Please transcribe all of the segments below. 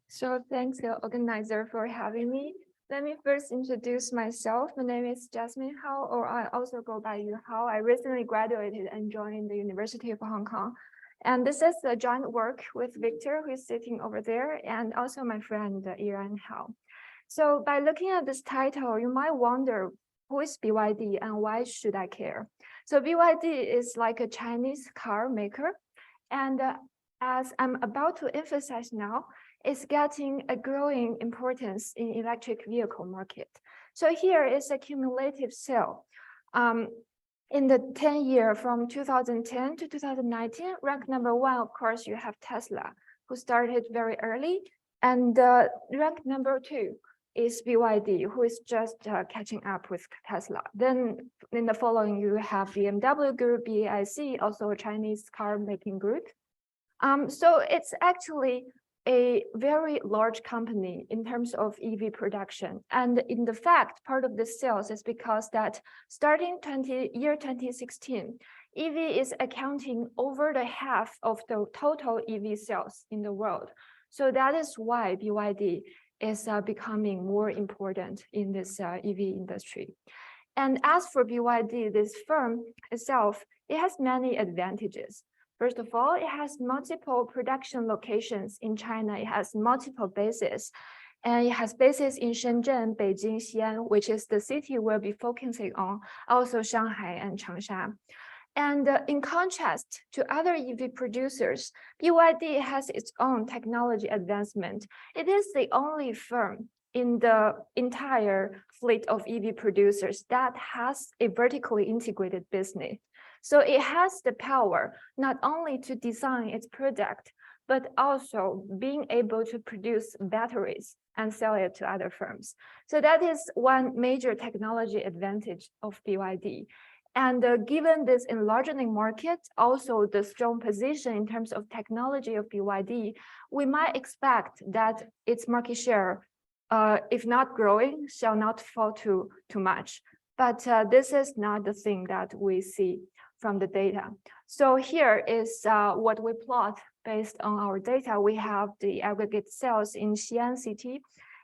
So thanks the organizer for having me. Let me first introduce myself. My name is Jasmine Hao, or I also go by Yu Hao. I recently graduated and joined the University of Hong Kong. And this is a joint work with Victor, who is sitting over there, and also my friend Iran Hao. So by looking at this title, you might wonder, who is BYD and why should I care? So BYD is like a Chinese car maker. And as I'm about to emphasize now, it's getting a growing importance in electric vehicle market. So here is a cumulative sale. In the 10-year from 2010 to 2019, rank number 1, of course, you have Tesla, who started very early. And rank number 2 is BYD, who is just catching up with Tesla. Then in the following, you have BMW Group, BAIC, also a Chinese car making group. So it's actually a very large company in terms of EV production. And in the fact, part of the sales is because that starting year 2016, EV is accounting over the half of the total EV sales in the world. So that is why BYD is becoming more important in this EV industry. And as for BYD, this firm itself, it has many advantages. First of all, it has multiple production locations in China. It has multiple bases. And it has bases in Shenzhen, Beijing, Xi'an, which is the city we'll be focusing on, also Shanghai and Changsha. And in contrast to other EV producers, BYD has its own technology advancement. It is the only firm in the entire fleet of EV producers that has a vertically integrated business. So it has the power not only to design its product, but also being able to produce batteries and sell it to other firms. So that is one major technology advantage of BYD. And given this enlarging market, also the strong position in terms of technology of BYD, we might expect that its market share, if not growing, shall not fall too much. But this is not the thing that we see from the data. So here is what we plot based on our data. We have the aggregate sales in Xi'an city,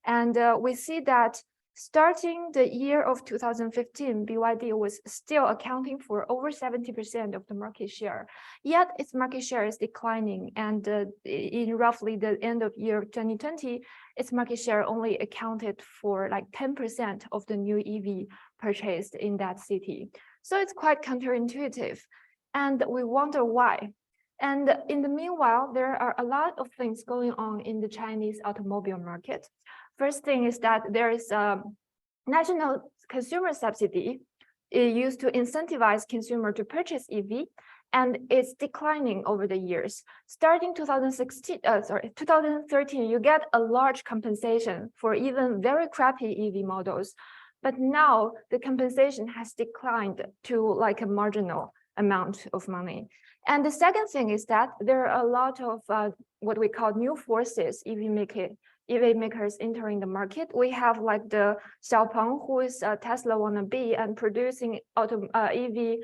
and we see that starting the year of 2015, BYD was still accounting for over 70% of the market share. Yet its market share is declining, and in roughly the end of year 2020, its market share only accounted for like 10% of the new EV purchased in that city. So it's quite counterintuitive, and we wonder why. And in the meanwhile, there are a lot of things going on in the Chinese automobile market. First thing is that there is a national consumer subsidy used to incentivize consumer to purchase EV, and it's declining over the years. Starting 2013, you get a large compensation for even very crappy EV models. But now the compensation has declined to like a marginal amount of money. And the second thing is that there are a lot of what we call new forces, EV makers entering the market. We have like the Xiaopeng, who is a Tesla wannabe and producing EV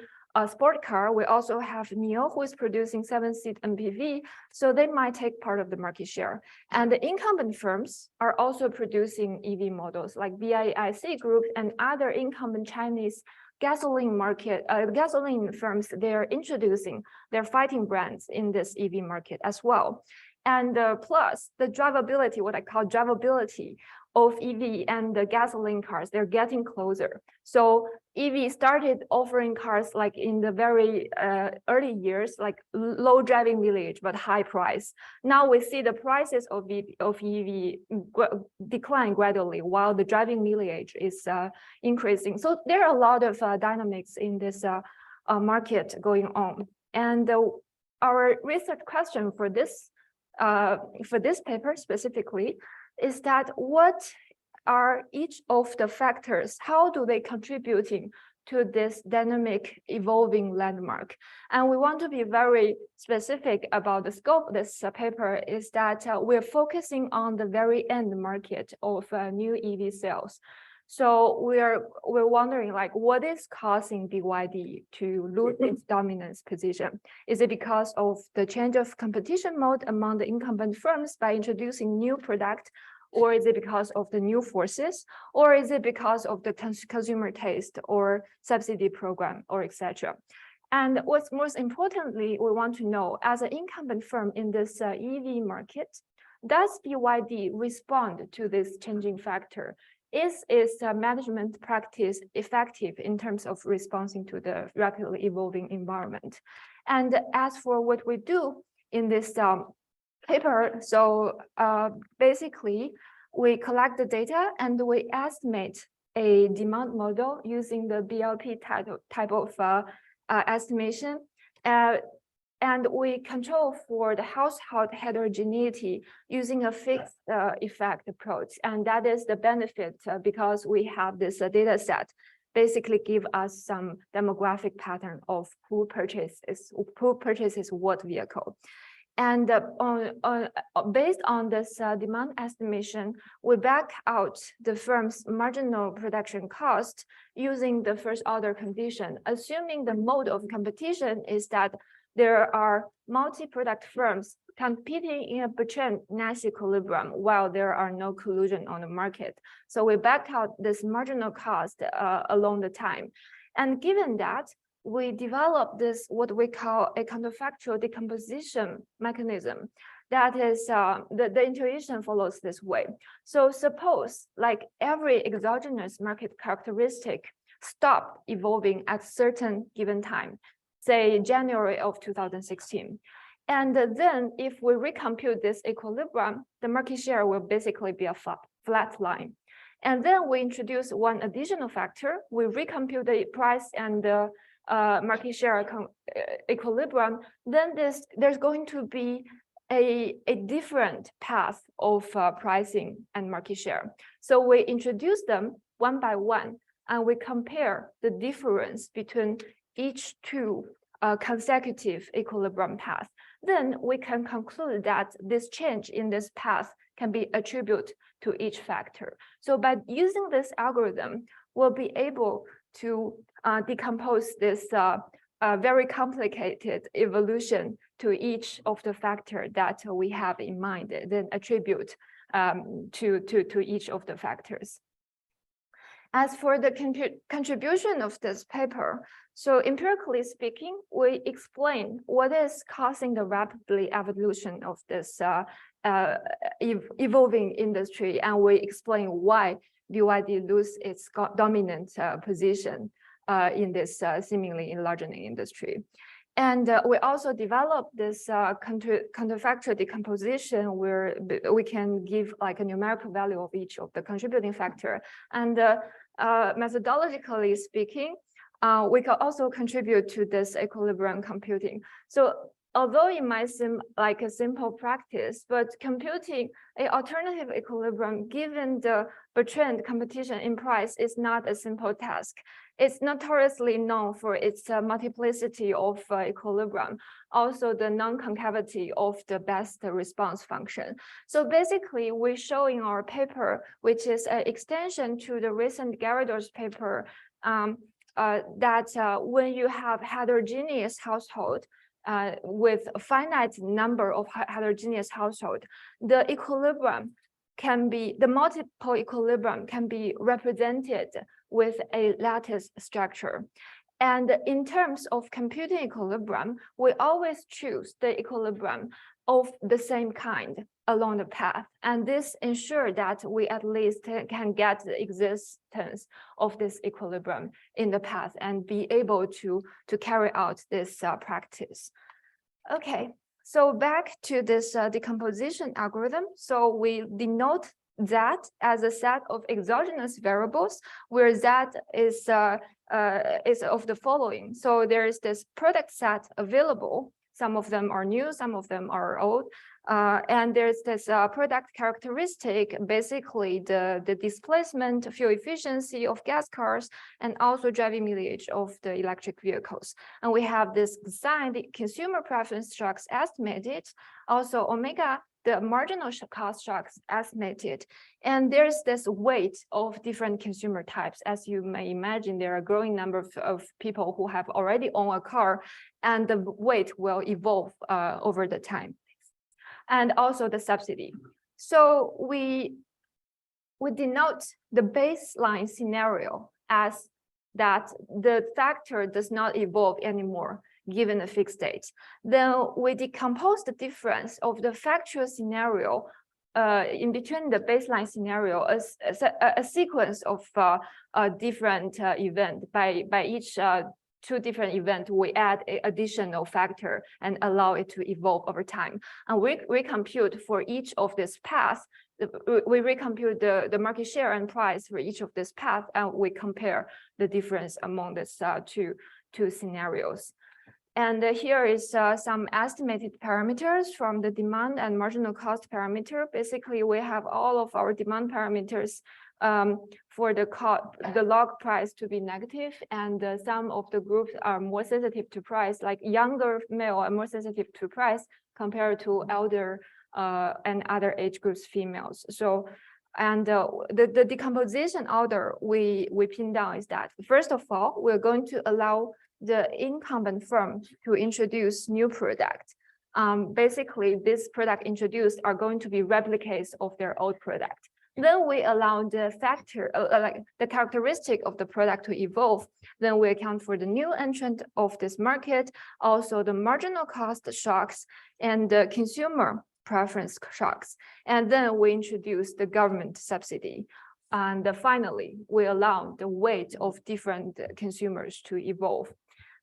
sport car. We also have NIO, who is producing 7-seat MPV. So they might take part of the market share. And the incumbent firms are also producing EV models like BAIC Group and other incumbent Chinese gasoline firms. They are introducing their fighting brands in this EV market as well. And plus the drivability, what I call drivability of EV and the gasoline cars, they're getting closer. So EV started offering cars like in the very early years, like low driving mileage, but high price. Now we see the prices of EV decline gradually while the driving mileage is increasing. So there are a lot of dynamics in this market going on. And our research question for this paper specifically is that what are each of the factors? How do they contributing to this dynamic evolving landmark? And we want to be very specific about the scope of this paper is that we're focusing on the very end market of new EV sales. So we're wondering, like, what is causing BYD to lose its dominance position? Is it because of the change of competition mode among the incumbent firms by introducing new product, or is it because of the new forces, or is it because of the consumer taste or subsidy program, or etc.? And what's most importantly, we want to know, as an incumbent firm in this EV market, does BYD respond to this changing factor? Is its management practice effective in terms of responding to the rapidly evolving environment? And as for what we do in this paper, so basically we collect the data and we estimate a demand model using the BLP type of estimation. And we control for the household heterogeneity using a fixed effect approach. And that is the benefit because we have this data set, basically give us some demographic pattern of who purchases what vehicle. And based on this demand estimation, we back out the firm's marginal production cost using the first order condition, assuming the mode of competition is that there are multi-product firms competing in a between Nash equilibrium while there are no collusion on the market. So we back out this marginal cost along the time. And given that, we develop this, what we call a counterfactual decomposition mechanism. That is, the intuition follows this way. So suppose like every exogenous market characteristic stopped evolving at certain given time, say January of 2016. And then if we recompute this equilibrium, the market share will basically be a flat line. And then we introduce one additional factor. We recompute the price and the market share equilibrium. Then there's going to be a different path of pricing and market share. So we introduce them one by one, and we compare the difference between each two consecutive equilibrium paths. Then we can conclude that this change in this path can be attributed to each factor. So by using this algorithm, we'll be able to decompose this very complicated evolution to each of the factors that we have in mind, then attribute to each of the factors. As for the contribution of this paper, so empirically speaking, we explain what is causing the rapidly evolution of this evolving industry, and we explain why BYD lose its dominant position in this seemingly enlarging industry. And we also developed this counterfactual decomposition where we can give like a numerical value of each of the contributing factor. And methodologically speaking, we can also contribute to this equilibrium computing. So although it might seem like a simple practice, but computing an alternative equilibrium given the trend competition in price is not a simple task. It's notoriously known for its multiplicity of equilibrium, also the non-concavity of the best response function. So basically, we show in our paper, which is an extension to the recent Garrido's paper, that when you have heterogeneous household, with a finite number of heterogeneous household, the equilibrium can be, the multiple equilibrium can be represented with a lattice structure. And in terms of computing equilibrium, we always choose the equilibrium of the same kind along the path. And this ensures that we at least can get the existence of this equilibrium in the path and be able to carry out this practice. Okay, so back to this decomposition algorithm. So we denote that as a set of exogenous variables, where that is of the following. So there is this product set available. Some of them are new, some of them are old. And there's this product characteristic, basically the displacement, fuel efficiency of gas cars, and also driving mileage of the electric vehicles. And we have this design, the consumer preference shocks estimated, also omega, the marginal cost shocks estimated. And there's this weight of different consumer types. As you may imagine, there are a growing number of people who have already owned a car, and the weight will evolve over the time. And also the subsidy. So we denote the baseline scenario as that the factor does not evolve anymore given a fixed date. Then we decompose the difference of the factual scenario in between the baseline scenario as a sequence of different events. By each two different events, we add an additional factor and allow it to evolve over time. And we compute for each of this paths. We recompute the market share and price for each of this path, and we compare the difference among these two scenarios. And here is some estimated parameters from the demand and marginal cost parameter. Basically, we have all of our demand parameters for the log price to be negative, and some of the groups are more sensitive to price, like younger male are more sensitive to price compared to elder and other age groups females. So, and the decomposition order we pin down is that, first of all, we're going to allow the incumbent firm to introduce new product. Basically, this product introduced are going to be replicates of their old product. Then we allow the factor, like the characteristic of the product to evolve. Then we account for the new entrant of this market, also the marginal cost shocks and the consumer preference shocks. And then we introduce the government subsidy. And finally, we allow the weight of different consumers to evolve.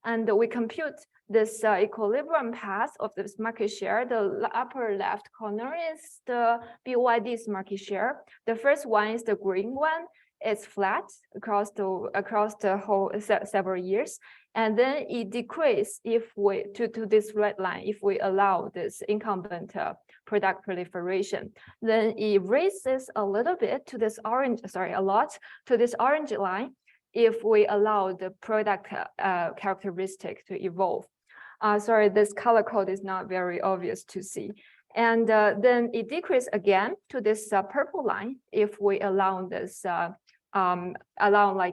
And we compute this equilibrium path of this market share. The upper left corner is the BYD's market share. The first one is the green one. It's flat across the whole several years. And then it decreases if we to this red line if we allow this incumbent product proliferation. Then it raises a little bit to this orange, sorry, a lot to this orange line if we allow the product characteristic to evolve. Sorry, this color code is not very obvious to see. And then it decreases again to this purple line if we allow this like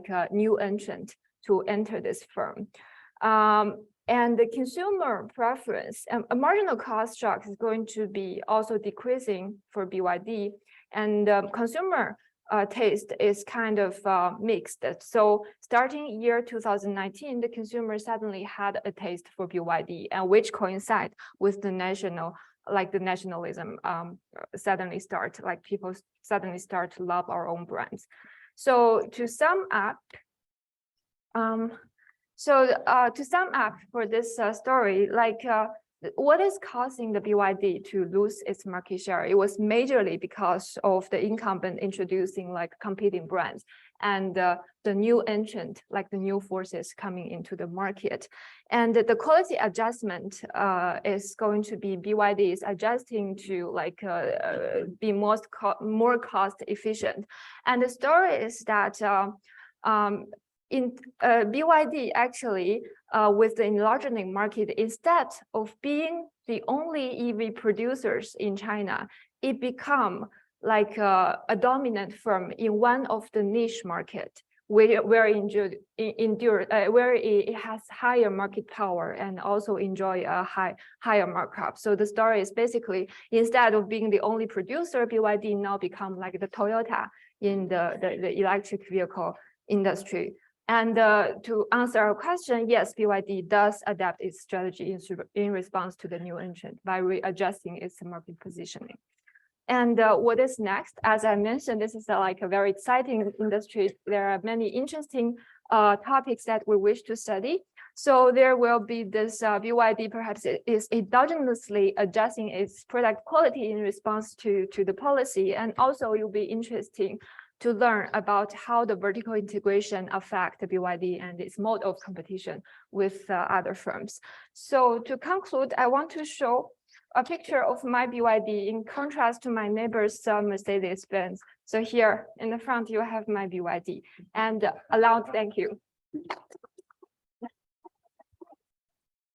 a new entrant to enter this firm. And the consumer preference, a marginal cost shock is going to be also decreasing for BYD, and consumer taste is kind of mixed. So starting year 2019, the consumer suddenly had a taste for BYD, and which coincide with the nationalism suddenly start, like people suddenly start to love our own brands. So to sum up, for this story, like what is causing the BYD to lose its market share? It was majorly because of the incumbent introducing like competing brands and the new entrant, like the new forces coming into the market. And the quality adjustment is going to be BYD is adjusting to like be more cost efficient. And the story is that BYD actually, with the enlarging market, instead of being the only EV producers in China, it become like a dominant firm in one of the niche market where it has higher market power and also enjoy a higher markup. So the story is basically, instead of being the only producer, BYD now become like the Toyota in the electric vehicle industry. And to answer our question, yes, BYD does adapt its strategy in response to the new entrant by readjusting its market positioning. And what is next? As I mentioned, this is like a very exciting industry. There are many interesting topics that we wish to study. So there will be this BYD perhaps is endogenously adjusting its product quality in response to the policy. And also it will be interesting to learn about how the vertical integration affect the BYD and its mode of competition with other firms. So to conclude, I want to show a picture of my BYD in contrast to my neighbor's Mercedes-Benz. So here in the front, you have my BYD. And thank you.